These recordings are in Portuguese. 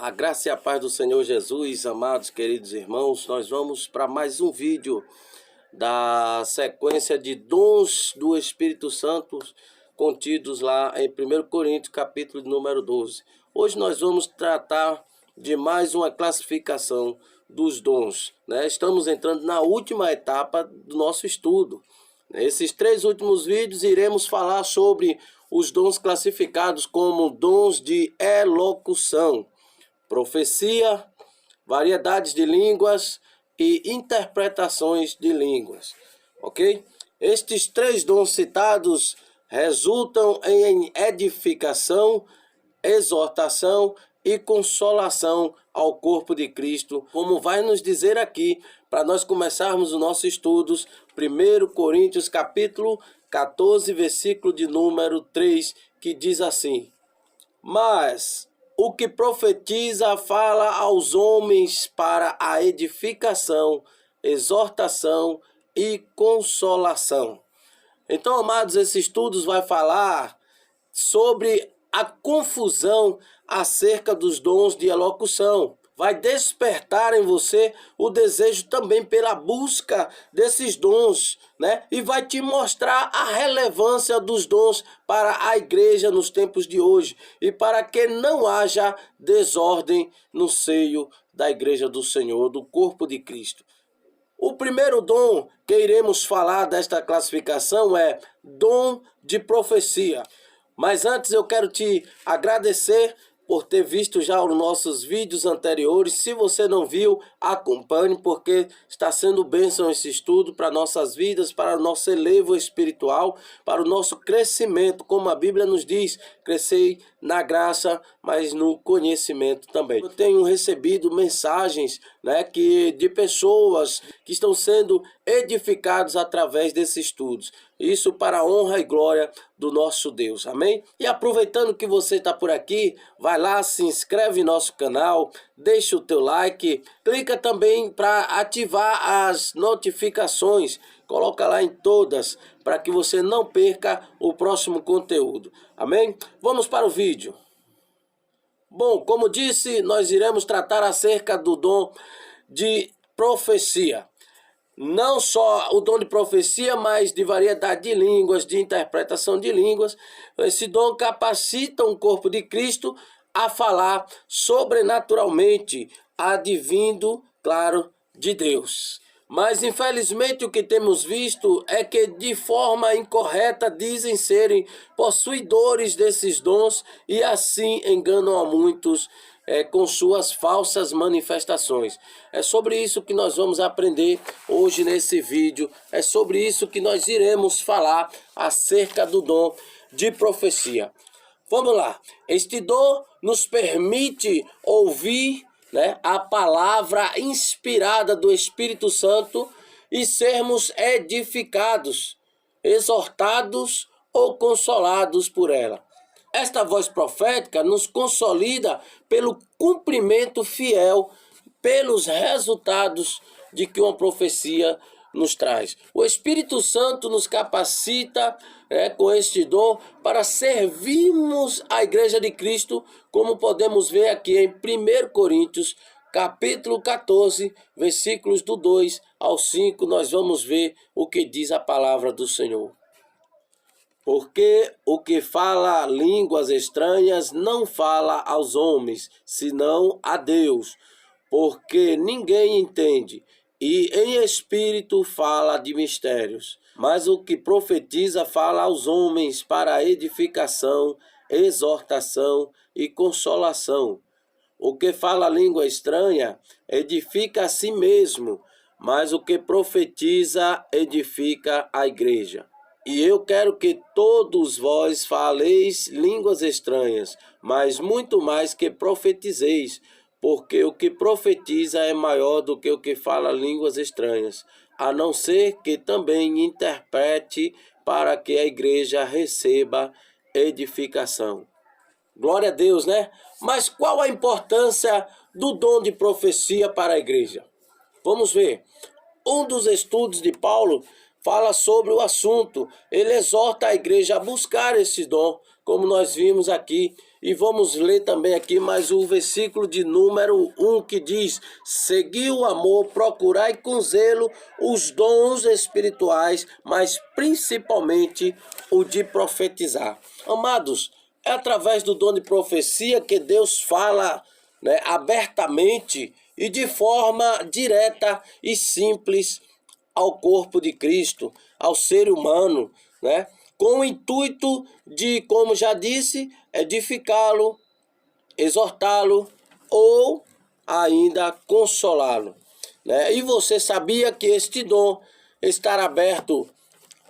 A graça e a paz do Senhor Jesus, amados queridos irmãos, nós vamos para mais um vídeo da sequência de dons do Espírito Santo contidos lá em 1 Coríntios, capítulo número 12. Hoje nós vamos tratar de mais uma classificação dos dons, né? Estamos entrando na última etapa do nosso estudo. Nesses 3 últimos vídeos iremos falar sobre os dons classificados como dons de elocução, profecia, variedades de línguas e interpretações de línguas, ok? Estes 3 dons citados resultam em edificação, exortação e consolação ao corpo de Cristo, como vai nos dizer aqui, para nós começarmos os nossos estudos, 1 Coríntios capítulo 14, versículo de número 3, que diz assim: Mas o que profetiza fala aos homens para a edificação, exortação e consolação. Então, amados, esse estudo vai falar sobre a confusão acerca dos dons de elocução. Vai despertar em você o desejo também pela busca desses dons, né? E vai te mostrar a relevância dos dons para a igreja nos tempos de hoje e para que não haja desordem no seio da igreja do Senhor, do corpo de Cristo. O primeiro dom que iremos falar desta classificação é dom de profecia. Mas antes eu quero te agradecer por ter visto já os nossos vídeos anteriores. Se você não viu, acompanhe, porque está sendo bênção esse estudo para nossas vidas, para o nosso elevo espiritual, para o nosso crescimento, como a Bíblia nos diz, crescei na graça, mas no conhecimento também. Eu tenho recebido mensagens, né, de pessoas que estão sendo edificados através desses estudos. Isso para a honra e glória do nosso Deus, amém? E aproveitando que você está por aqui, vai lá, se inscreve em nosso canal, deixa o teu like, clica também para ativar as notificações, coloca lá em todas, para que você não perca o próximo conteúdo, amém? Vamos para o vídeo. Bom, como disse, nós iremos tratar acerca do dom de profecia. Não só o dom de profecia, mas de variedade de línguas, de interpretação de línguas. Esse dom capacita um corpo de Cristo a falar sobrenaturalmente, advindo, claro, de Deus. Mas, infelizmente, o que temos visto é que, de forma incorreta, dizem serem possuidores desses dons e, assim, enganam a muitos com suas falsas manifestações. É sobre isso que nós vamos aprender hoje nesse vídeo. É sobre isso que nós iremos falar acerca do dom de profecia. Vamos lá. Este dom nos permite ouvir, né, a palavra inspirada do Espírito Santo e sermos edificados, exortados ou consolados por ela. Esta voz profética nos consolida pelo cumprimento fiel, pelos resultados de que uma profecia nos traz. O Espírito Santo nos capacita com este dom para servirmos a Igreja de Cristo, como podemos ver aqui em 1 Coríntios, capítulo 14, versículos do 2 ao 5, nós vamos ver o que diz a palavra do Senhor. Porque o que fala línguas estranhas não fala aos homens, senão a Deus, porque ninguém entende, e em espírito fala de mistérios. Mas o que profetiza fala aos homens para edificação, exortação e consolação. O que fala língua estranha edifica a si mesmo, mas o que profetiza edifica a igreja. E eu quero que todos vós faleis línguas estranhas, mas muito mais que profetizeis, porque o que profetiza é maior do que o que fala línguas estranhas, a não ser que também interprete para que a igreja receba edificação. Glória a Deus, né? Mas qual a importância do dom de profecia para a igreja? Vamos ver. Um dos estudos de Paulo fala sobre o assunto. Ele exorta a igreja a buscar esse dom, como nós vimos aqui E vamos ler também aqui mais o versículo de número 1 que diz: segui o amor, procurai com zelo os dons espirituais, mas principalmente o de profetizar. Amados, é através do dom de profecia que Deus fala, né, abertamente e de forma direta e simples ao corpo de Cristo, ao ser humano, né? Com o intuito de, como já disse, edificá-lo, exortá-lo ou ainda consolá-lo, né? E você sabia que este dom estará aberto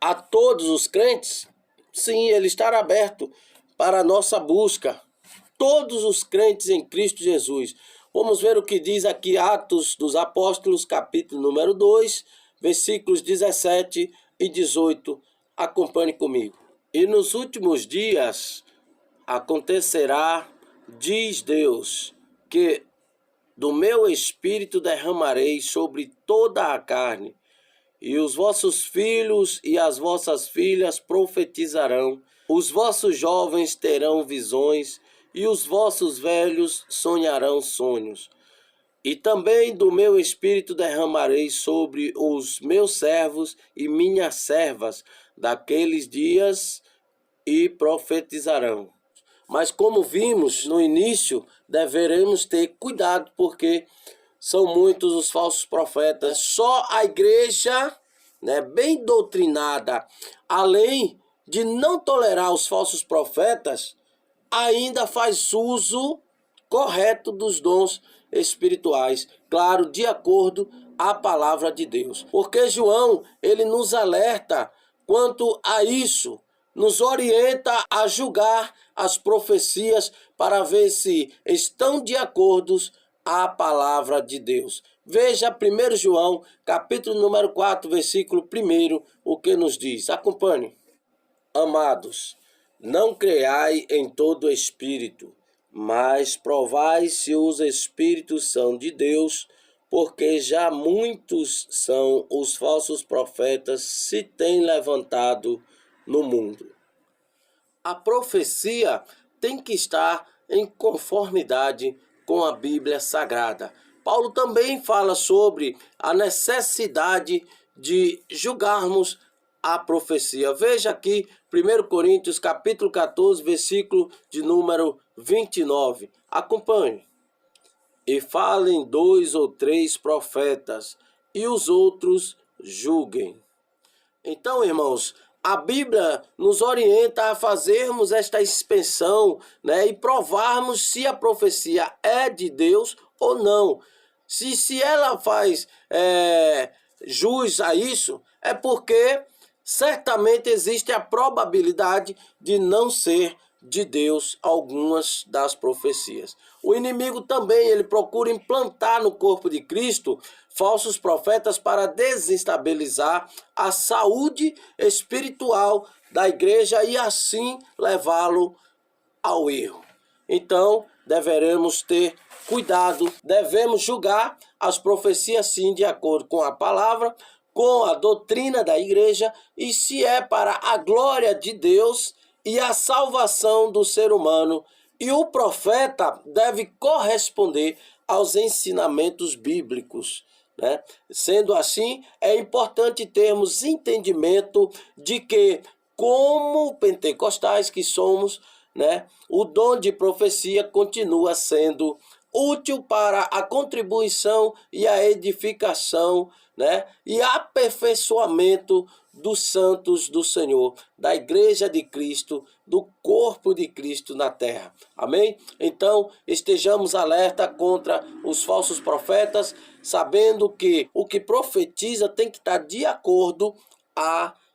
a todos os crentes? Sim, ele estará aberto para a nossa busca. Todos os crentes em Cristo Jesus. Vamos ver o que diz aqui Atos dos Apóstolos, capítulo número 2, versículos 17 e 18. Acompanhe comigo. E nos últimos dias acontecerá, diz Deus, que do meu espírito derramarei sobre toda a carne, e os vossos filhos e as vossas filhas profetizarão, os vossos jovens terão visões, e os vossos velhos sonharão sonhos. E também do meu espírito derramarei sobre os meus servos e minhas servas daqueles dias, e profetizarão. Mas como vimos no início, deveremos ter cuidado, porque são muitos os falsos profetas. Só a igreja, né, bem doutrinada, além de não tolerar os falsos profetas, ainda faz uso correto dos dons espirituais, claro, de acordo à palavra de Deus. Porque João, ele nos alerta quanto a isso, nos orienta a julgar as profecias para ver se estão de acordo à palavra de Deus. Veja 1 João, capítulo número 4, versículo 1, o que nos diz. Acompanhe. Amados, não creiai em todo espírito, mas provai se os espíritos são de Deus, porque já muitos são os falsos profetas se têm levantado no mundo. A profecia tem que estar em conformidade com a Bíblia Sagrada. Paulo também fala sobre a necessidade de julgarmos a profecia. Veja aqui 1 Coríntios capítulo 14, versículo de número 29. Acompanhe. E falem 2 ou 3 profetas, e os outros julguem. Então, irmãos, a Bíblia nos orienta a fazermos esta inspeção, né, e provarmos se a profecia é de Deus ou não. Se ela faz jus a isso, é porque certamente existe a probabilidade de não ser de Deus algumas das profecias. O inimigo também, ele procura implantar no corpo de Cristo falsos profetas para desestabilizar a saúde espiritual da igreja e assim levá-lo ao erro. Então, deveremos ter cuidado, devemos julgar as profecias sim de acordo com a palavra, com a doutrina da igreja e se é para a glória de Deus e a salvação do ser humano. E o profeta deve corresponder aos ensinamentos bíblicos, né? Sendo assim, é importante termos entendimento de que, como pentecostais que somos, né, o dom de profecia continua sendo útil para a contribuição e a edificação, né, e aperfeiçoamento dos santos do Senhor, da igreja de Cristo, do corpo de Cristo na terra. Amém? Então, estejamos alerta contra os falsos profetas, sabendo que o que profetiza tem que estar de acordo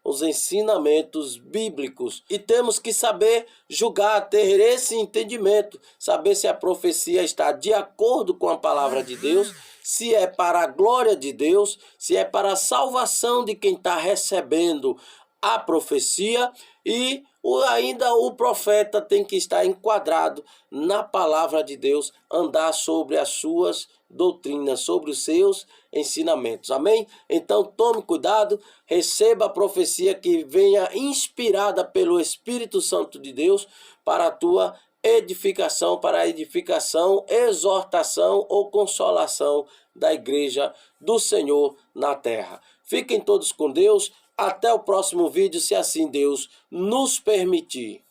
os ensinamentos bíblicos. E temos que saber julgar, ter esse entendimento, saber se a profecia está de acordo com a palavra de Deus, se é para a glória de Deus, se é para a salvação de quem está recebendo a profecia, e ainda o profeta tem que estar enquadrado na palavra de Deus, andar sobre as suas doutrinas, sobre os seus ensinamentos. Amém? Então tome cuidado, receba a profecia que venha inspirada pelo Espírito Santo de Deus para a tua edificação, para a edificação, exortação ou consolação da igreja do Senhor na terra. Fiquem todos com Deus. Até o próximo vídeo, se assim Deus nos permitir.